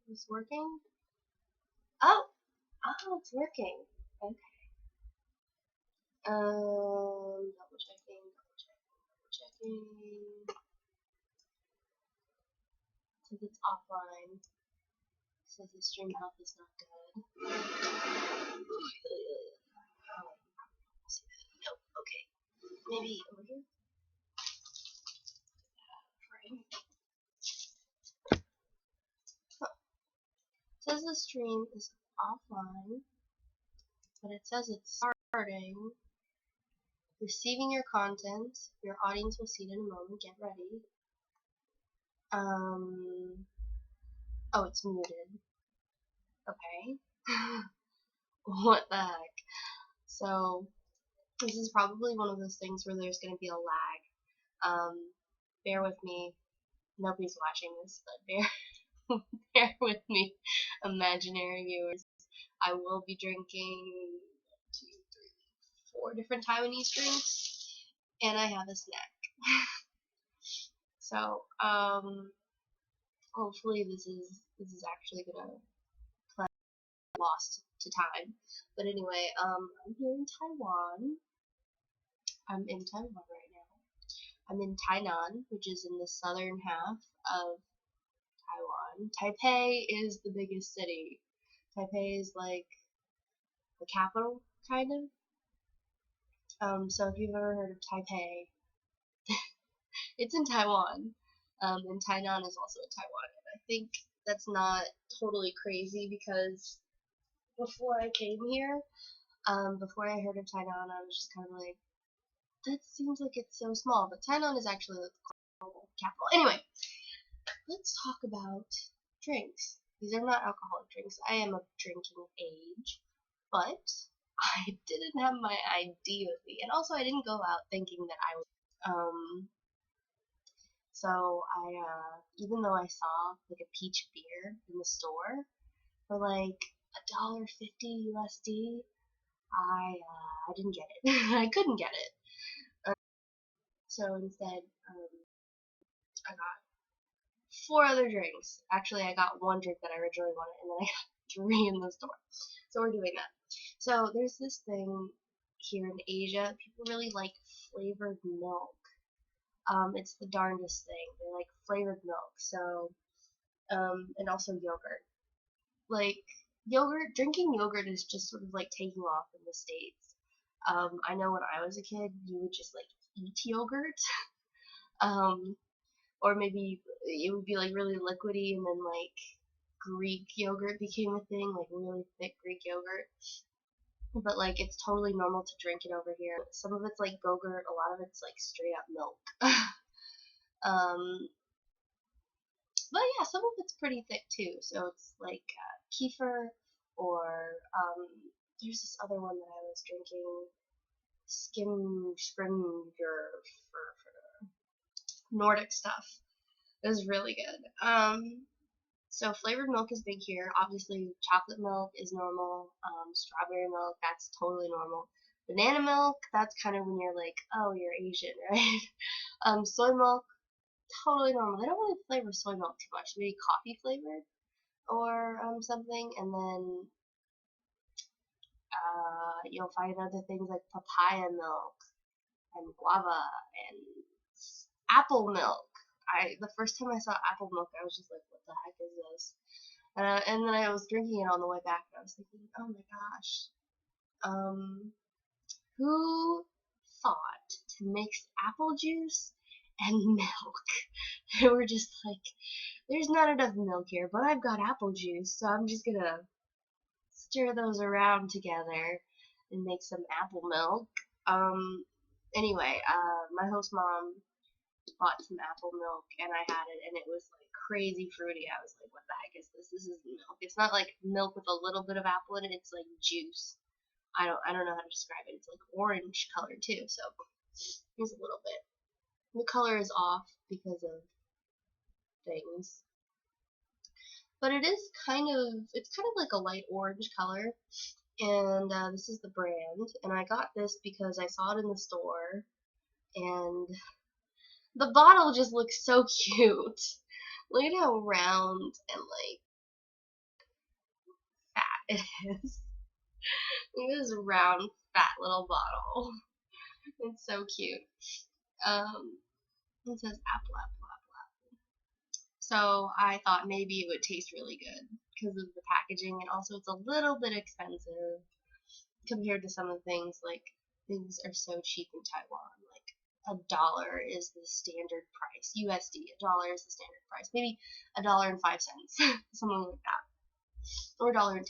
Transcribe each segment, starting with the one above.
Is this working? Oh! Oh, it's working. Okay. Double checking. Since it's offline, says the stream health is not good. Nope. Okay. Maybe over here. It says the stream is offline, but it says it's starting. Receiving your content. Your audience will see it in a moment. Get ready. Oh, it's muted. Okay. What the heck? So, this is probably one of those things where there's going to be a lag. Bear with me. Nobody's watching this, but bear with me, imaginary viewers. I will be drinking 2, 3, 4 different Taiwanese drinks, and I have a snack. So, hopefully this is actually gonna play lost to time. But anyway, I'm here in Taiwan. I'm in Taiwan right now. I'm in Tainan, which is in the southern half of Taiwan. Taipei is the biggest city. Taipei is like the capital, kind of. So if you've ever heard of Taipei, it's in Taiwan. And Tainan is also in Taiwan. And I think that's not totally crazy because before I came here, before I heard of Tainan, I was just kind of like, that seems like it's so small. But Tainan is actually the global capital. Anyway, let's talk about drinks. These are not alcoholic drinks. I am of drinking age, but I didn't have my ID with me, and also I didn't go out thinking that I was. So even though I saw like a peach beer in the store for like $1.50 USD, I didn't get it. I couldn't get it. So instead, I got 4 other drinks. Actually, I got 1 drink that I originally wanted, and then I got 3 in the store. So we're doing that. So there's this thing here in Asia. People really like flavored milk. It's the darndest thing. They like flavored milk. So, and also yogurt. Like, drinking yogurt is just sort of like taking off in the States. I know when I was a kid, you would just like eat yogurt. Or maybe it would be like really liquidy, and then like Greek yogurt became a thing, like really thick Greek yogurt. But like it's totally normal to drink it over here. Some of it's like Go-Gurt, a lot of it's like straight up milk. But yeah, some of it's pretty thick too. So it's like kefir, or there's this other one that I was drinking, Scrimger, Nordic stuff. It was really good. So flavored milk is big here. Obviously, chocolate milk is normal. Strawberry milk, that's totally normal. Banana milk, that's kind of when you're like, oh, you're Asian, right? Soy milk, totally normal. They don't really flavor soy milk too much. Maybe coffee flavored or something. And then you'll find other things like papaya milk and guava and apple milk. The first time I saw apple milk, I was just like, what the heck is this? And then I was drinking it on the way back, and I was thinking, oh my gosh, who thought to mix apple juice and milk? They were just like, there's not enough milk here, but I've got apple juice, so I'm just gonna stir those around together and make some apple milk. Anyway, my host mom bought some apple milk, and I had it, and it was like crazy fruity. I was like, what the heck is this? This is milk. It's not like milk with a little bit of apple in it. It's like juice. I don't know how to describe it. It's like orange color too. So here's a little bit. The color is off because of things, but it's kind of like a light orange color. And this is the brand, and I got this because I saw it in the store, and the bottle just looks so cute. Look at how round and like it is. Look at this round, fat little bottle. It's so cute. It says apple, apple, apple, apple. So I thought maybe it would taste really good because of the packaging, and also it's a little bit expensive compared to some of the things. Like, things are so cheap in Taiwan. Like, $1 is the standard price. USD, $1 is the standard price. Maybe $1.05, something like that, or $1.10.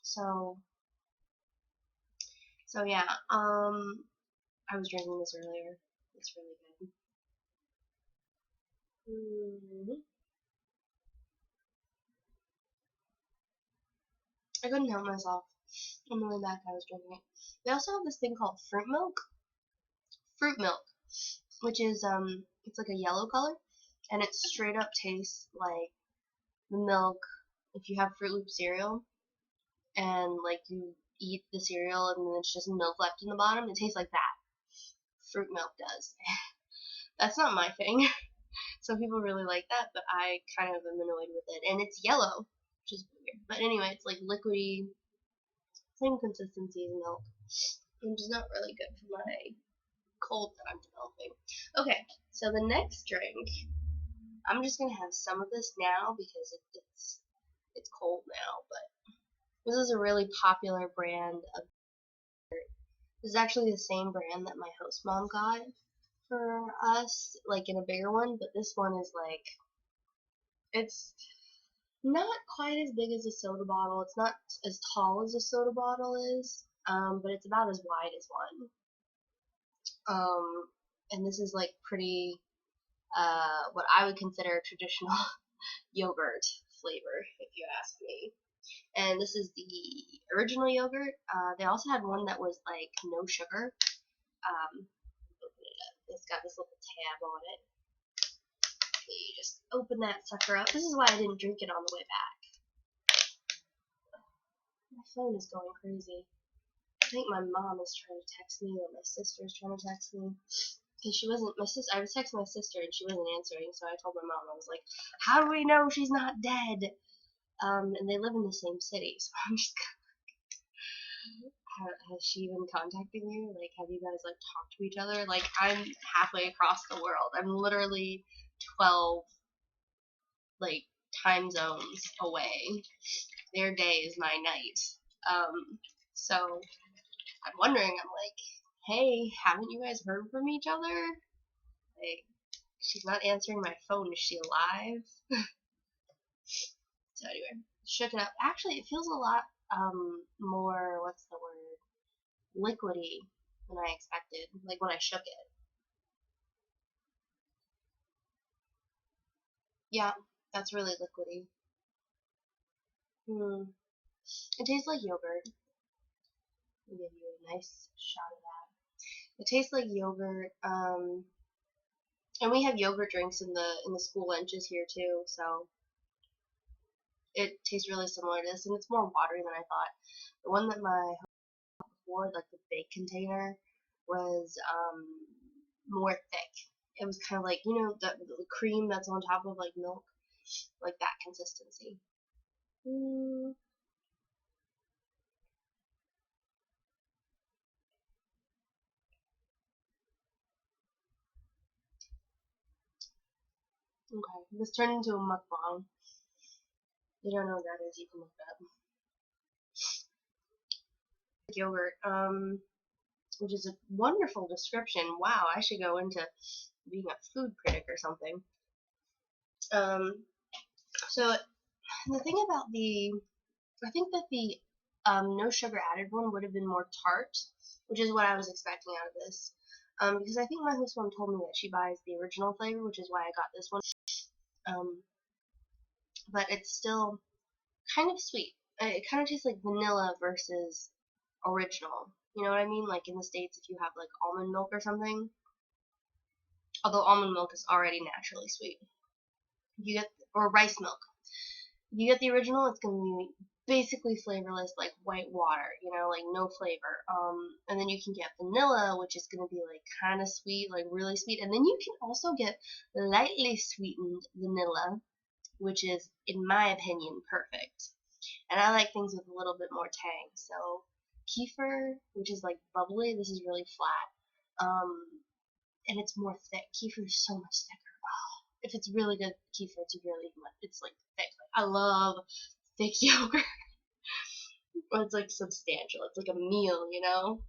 So yeah. I was drinking this earlier. It's really good. I couldn't help myself. On the way back, I was drinking it. They also have this thing called fruit milk. Fruit milk, which is it's like a yellow color, and it straight up tastes like the milk if you have Fruit Loop cereal, and like you eat the cereal and then it's just milk left in the bottom. It tastes like that. Fruit milk does. That's not my thing. Some people really like that, but I kind of am annoyed with it. And it's yellow, which is weird. But anyway, it's like liquidy, same consistency as milk, which is not really good for my cold that I'm developing. Okay, so the next drink, I'm just gonna have some of this now because it's cold now. But this is a really popular brand of. This is actually the same brand that my host mom got for us, like in a bigger one, but this one is like, it's not quite as big as a soda bottle. It's not as tall as a soda bottle is, but it's about as wide as one. And this is like pretty, what I would consider traditional yogurt flavor, if you ask me. And this is the original yogurt. They also had one that was like no sugar. Open it up. It's got this little tab on it. Okay, you just open that sucker up. This is why I didn't drink it on the way back. My phone is going crazy. I think my mom is trying to text me, or my sister's trying to text me. Because she wasn't, I was texting my sister and she wasn't answering, so I told my mom, I was like, how do we know she's not dead? And they live in the same city, so I'm just has she even contacted you? Like, have you guys, like, talked to each other? Like, I'm halfway across the world. I'm literally 12, like, time zones away. Their day is my night. So, I'm wondering, I'm like, hey, haven't you guys heard from each other? Like, she's not answering my phone. Is she alive? So anyway, shook it up. Actually, it feels a lot more, what's the word, liquidy than I expected, like when I shook it. Yeah, that's really liquidy. It tastes like yogurt. I'll give you a nice shot of that. It tastes like yogurt, and we have yogurt drinks in the school lunches here too, so it tastes really similar to this, and it's more watery than I thought. The one that my before, like the big container, was more thick. It was kind of like, you know, the cream that's on top of like milk, like that consistency. Okay, this turned into a mukbang. If you don't know what that is, you can look it up. Yogurt, which is a wonderful description. Wow, I should go into being a food critic or something. So the thing about I think that the no sugar added one would have been more tart, which is what I was expecting out of this. Because I think my host mom told me that she buys the original flavor, which is why I got this one. But it's still kind of sweet. It kind of tastes like vanilla versus original. You know what I mean? Like in the States, if you have like almond milk or something. Although almond milk is already naturally sweet. You get, or rice milk. If you get the original, it's going to be basically flavorless, like white water, you know, like no flavor. And then you can get vanilla, which is going to be like kind of sweet, like really sweet. And then you can also get lightly sweetened vanilla, which is, in my opinion, perfect. And I like things with a little bit more tang. So kefir, which is like bubbly, this is really flat. And it's more thick. Kefir is so much thicker. Oh, if it's really good kefir, it's like thick. I love thick yogurt. But it's like substantial. It's like a meal, you know?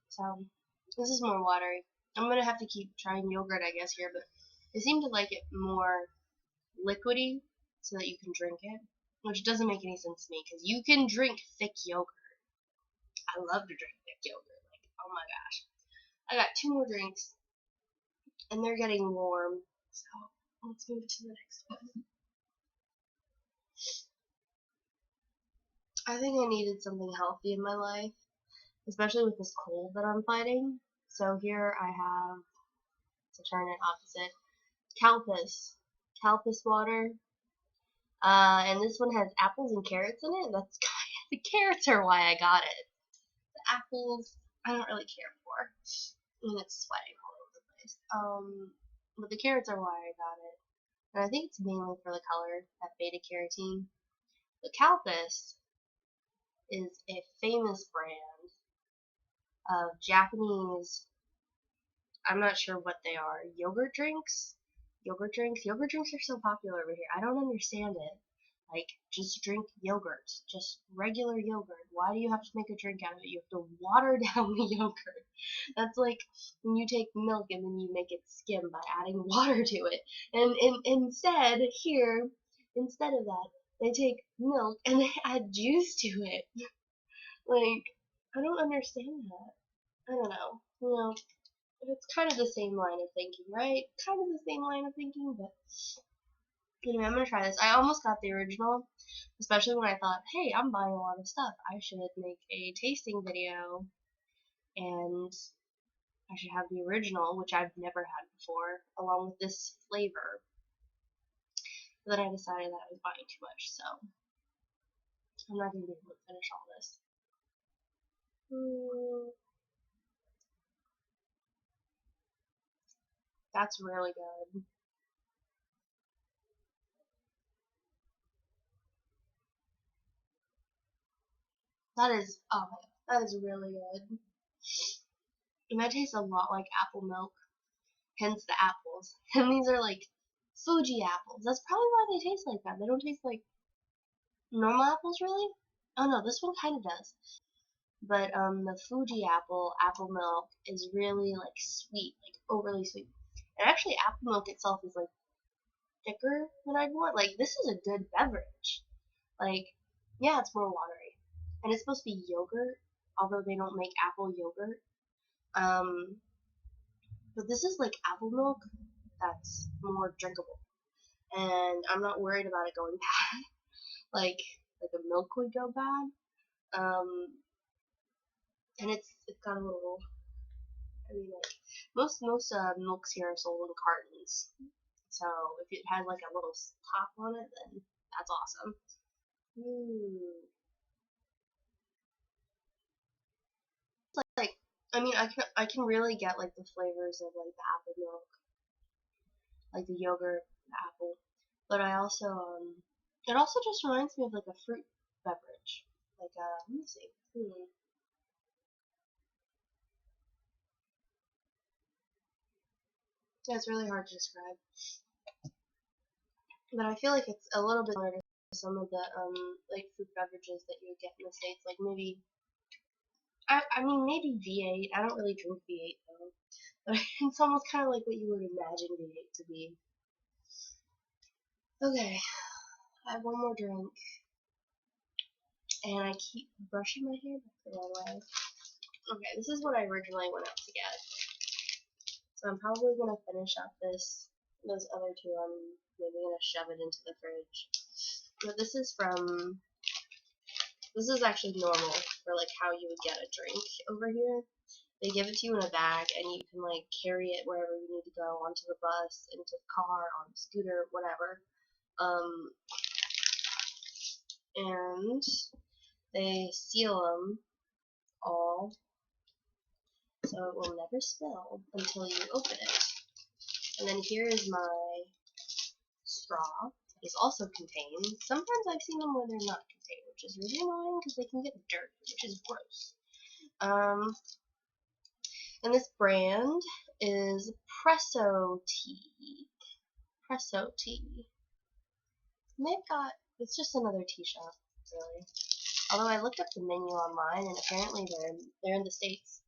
So this is more watery. I'm gonna have to keep trying yogurt, I guess, here, but they seem to like it more liquidy so that you can drink it, which doesn't make any sense to me because you can drink thick yogurt. I love to drink thick yogurt. Like, oh my gosh. I got 2 more drinks, and they're getting warm. So let's move to the next one. I think I needed something healthy in my life, especially with this cold that I'm fighting. So here I have, to turn it opposite, calpis water. And this one has apples and carrots in it. That's the carrots are why I got it. The apples I don't really care for. And it's sweating all over the place. But the carrots are why I got it. And I think it's mainly for the color, that beta carotene. The calpis is a famous brand of Japanese, I'm not sure what they are, yogurt drinks? Yogurt drinks are so popular over here. I don't understand it. Like, just drink yogurt. Just regular yogurt. Why do you have to make a drink out of it? You have to water down the yogurt. That's like when you take milk and then you make it skim by adding water to it. And instead, here, instead of that, they take milk and they add juice to it. Like, I don't understand that. I don't know. You know, it's kind of the same line of thinking, right? Kind of the same line of thinking, but anyway, I'm gonna try this. I almost got the original, especially when I thought, hey, I'm buying a lot of stuff. I should make a tasting video, and I should have the original, which I've never had before, along with this flavor. But then I decided that I was buying too much, so I'm not gonna be able to finish all this. That's really good. That is, oh my god, that is really good. And that tastes a lot like apple milk, hence the apples. And these are like Fuji apples. That's probably why they taste like that. They don't taste like normal apples, really. Oh no, this one kind of does. But the Fuji apple milk is really like sweet, like overly sweet. And actually, apple milk itself is like thicker than I'd want. Like, this is a good beverage. Like, yeah, it's more watery, and it's supposed to be yogurt, although they don't make apple yogurt. But this is like apple milk that's more drinkable, and I'm not worried about it going bad. like the milk would go bad. And it's got a little. I mean, like most milks here are sold in cartons, so if it has like a little top on it, then that's awesome. Like, I mean, I can really get like the flavors of like the apple milk, like the yogurt, the apple, but I also it also just reminds me of like a fruit beverage, like let me see. Yeah, it's really hard to describe, but I feel like it's a little bit similar to some of the like fruit beverages that you would get in the States, like maybe I mean maybe V8. I don't really drink V8 though, but it's almost kind of like what you would imagine V8 to be. Okay, I have one more drink, and I keep brushing my hair back the wrong way. Okay, this is what I originally went out to get, so I'm probably gonna finish up those other two. I'm maybe gonna shove it into the fridge. But this is actually normal for like how you would get a drink over here. They give it to you in a bag, and you can like carry it wherever you need to go, onto the bus, into the car, on the scooter, whatever. And they seal them all. So so it will never spill until you open it. And then here is my straw. It is also contained. Sometimes I've seen them where they're not contained, which is really annoying because they can get dirt, which is gross. And this brand is Presso Tea. Presso Tea. And they've got, it's just another tea shop, really. Although I looked up the menu online, and apparently they're in the States.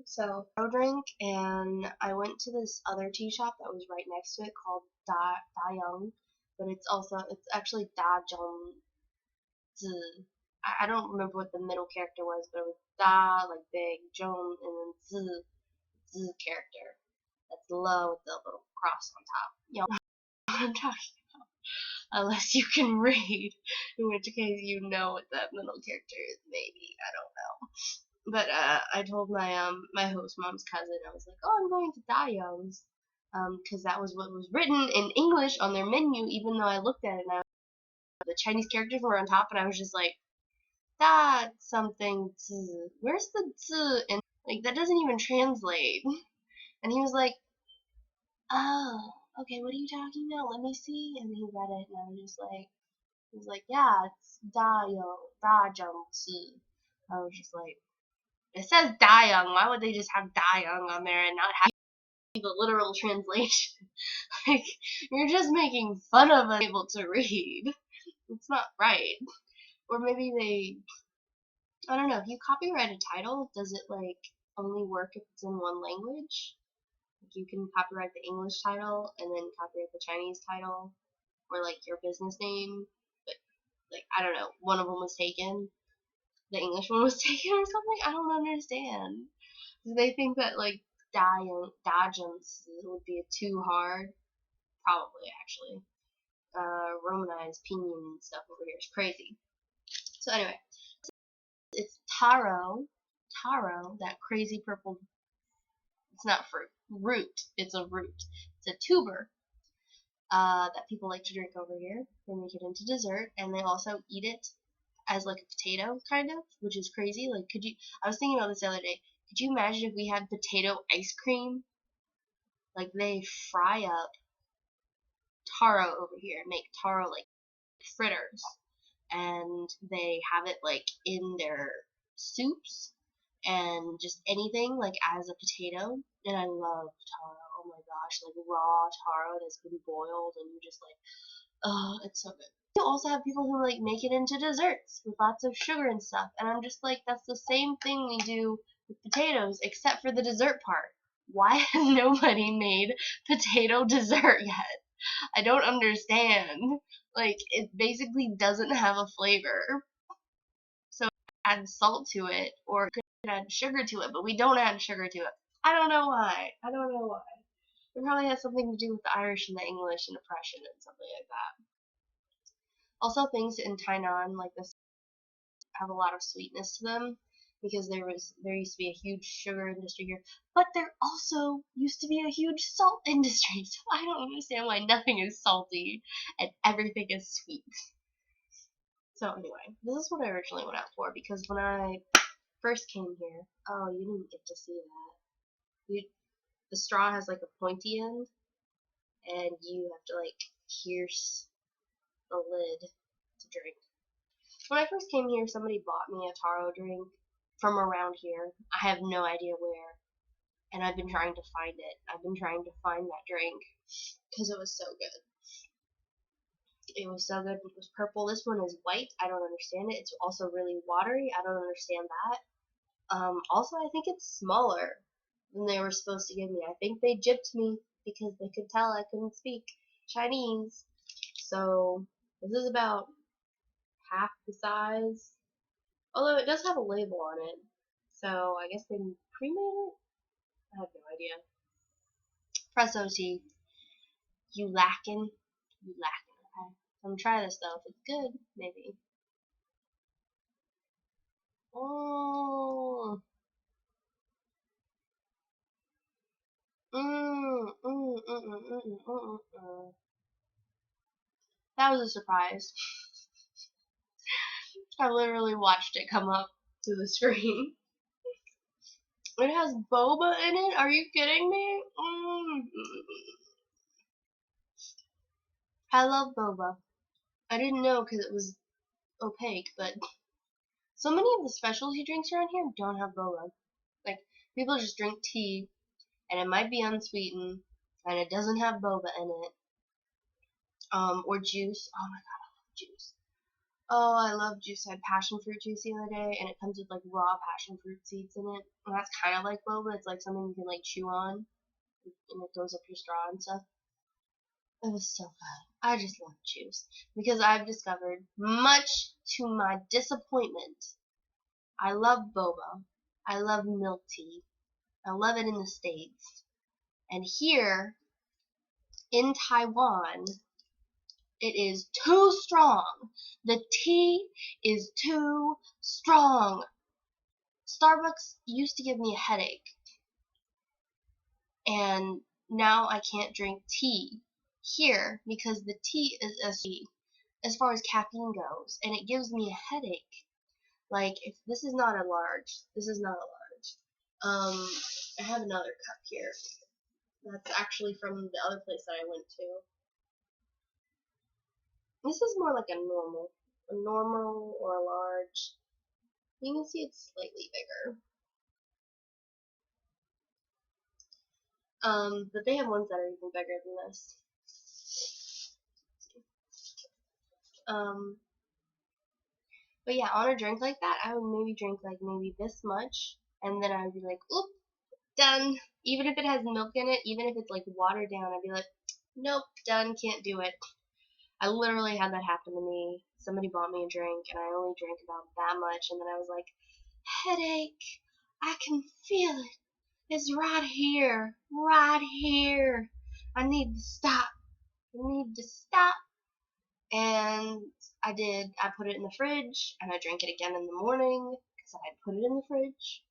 So, I drink, and I went to this other tea shop that was right next to it called Da Young, but it's actually Da Jung Zi. I don't remember what the middle character was, but it was Da, like big, Jung, and then Zi character. That's low with the little cross on top. You know what I'm talking about. Unless you can read, in which case you know what that middle character is, maybe. I don't know. But I told my my host mom's cousin, I was like, oh, I'm going to Da Young's, because that was what was written in English on their menu, even though I looked at it and the Chinese characters were on top, and I was just like, da something zi. Where's the zi? And like that doesn't even translate. And he was like, oh, okay, what are you talking about? Let me see. And he read it, and I was just like, he was like, yeah, it's Da Jung Zi. I was just like, it says Da Young. Why would they just have Da Young on there and not have the literal translation? Like, you're just making fun of us able to read. It's not right. Or maybe they, I don't know, if you copyright a title, does it like only work if it's in one language? Like you can copyright the English title and then copyright the Chinese title, or like your business name, but like I don't know, one of them was taken, the English one was taken or something. I don't understand. Do they think that like Dajans would be too hard? Probably, actually. Romanized pinyin and stuff over here is crazy. So anyway, it's taro, that crazy purple. It's not fruit, root. It's a root. It's a tuber that people like to drink over here. They make it into dessert, and they also eat it as like a potato, kind of, which is crazy. Like, could you? I was thinking about this the other day. Could you imagine if we had potato ice cream? Like they fry up taro over here, make taro like fritters, and they have it like in their soups and just anything like as a potato. And I love taro. Oh my gosh, like raw taro that's been boiled, and you just like, oh, it's so good. You also have people who like make it into desserts with lots of sugar and stuff, and I'm just like, that's the same thing we do with potatoes except for the dessert part. Why has nobody made potato dessert yet? I don't understand. Like, it basically doesn't have a flavor. So add salt to it, or could add sugar to it, but we don't add sugar to it. I don't know why. I don't know why. It probably has something to do with the Irish and the English and oppression and something like that. Also, things in Tainan like this have a lot of sweetness to them because there used to be a huge sugar industry here, but there also used to be a huge salt industry. So I don't understand why nothing is salty and everything is sweet. So anyway, this is what I originally went out for, because when I first came here, oh, you didn't get to see that. The straw has like a pointy end, and you have to like pierce the lid to drink. When I first came here, somebody bought me a taro drink from around here. I have no idea where, and I've been trying to find it. I've been trying to find that drink because it was so good. It was so good. It was purple. This one is white. I don't understand it. It's also really watery. I don't understand that. Also, I think it's smaller than they were supposed to give me. I think they gypped me because they could tell I couldn't speak Chinese. So this is about half the size. Although it does have a label on it. So I guess they pre-made it? I have no idea. Presso tea. You lacking? You lacking, okay? I'm gonna try this though. If it's good, maybe. Oh. That was a surprise. I literally watched it come up to the screen. It has boba in it? Are you kidding me? I love boba. I didn't know because it was opaque, but so many of the specialty drinks around here don't have boba. Like, people just drink tea, and it might be unsweetened, and it doesn't have boba in it. Or juice. Oh my god, I love juice. Oh, I love juice. I had passion fruit juice the other day, and it comes with like raw passion fruit seeds in it. And that's kind of like boba. It's like something you can like chew on, and it goes up your straw and stuff. It was so good. I just love juice because I've discovered, much to my disappointment, I love boba. I love milk tea. I love it in the States. And here in Taiwan, it is too strong. The tea is too strong. Starbucks used to give me a headache, and now I can't drink tea here because the tea is as far as caffeine goes, and it gives me a headache. Like, if this is not a large, this is not a large. I have another cup here. That's actually from the other place that I went to. This is more like a normal or a large. You can see it's slightly bigger. But they have ones that are even bigger than this. But yeah, on a drink like that, I would maybe drink like maybe this much, and then I would be like, oop, done. Even if it has milk in it, even if it's like watered down, I'd be like, nope, done, can't do it. I literally had that happen to me. Somebody bought me a drink, and I only drank about that much, and then I was like, headache, I can feel it. It's right here, right here. I need to stop. I need to stop. And I did. I put it in the fridge, and I drank it again in the morning because I had put it in the fridge.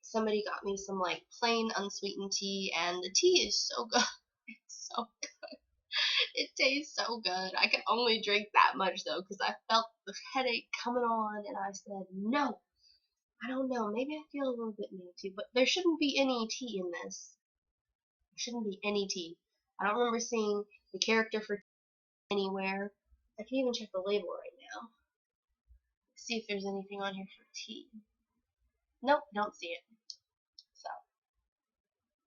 Somebody got me some like plain unsweetened tea, and the tea is so good. It's so good. It tastes so good. I can only drink that much though because I felt the headache coming on, and I said no. I don't know. Maybe I feel a little bit new too, but there shouldn't be any tea in this. There shouldn't be any tea. I don't remember seeing the character for tea anywhere. I can even check the label right now. See if there's anything on here for tea. Nope, don't see it.